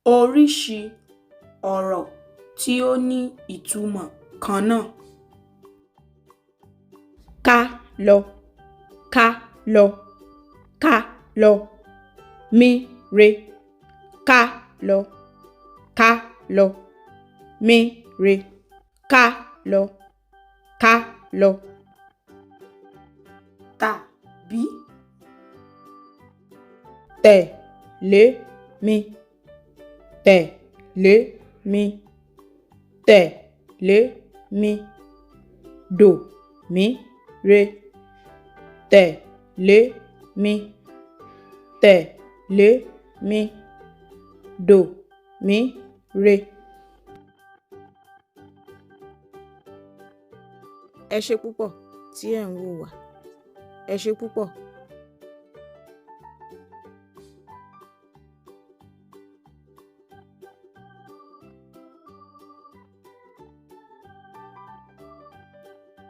Oríṣi ọ̀rọ̀ tí ó ní ìtumọ̀ kan náà. Ká lọ, ká lọ, ká lọ. Mi re, ká lọ, ká lọ. Mi re, ká lọ, ká lọ. Tàbí. Tẹ̀lé mi, tẹ̀lé mi, tẹ̀lé mi. Dò mí re, tẹ̀lé mi, tẹ̀lé mi. Dò mí re. Ẹ ṣé púpọ̀ tí ẹ̀ ń wò wá. Ẹ ṣé púpọ̀.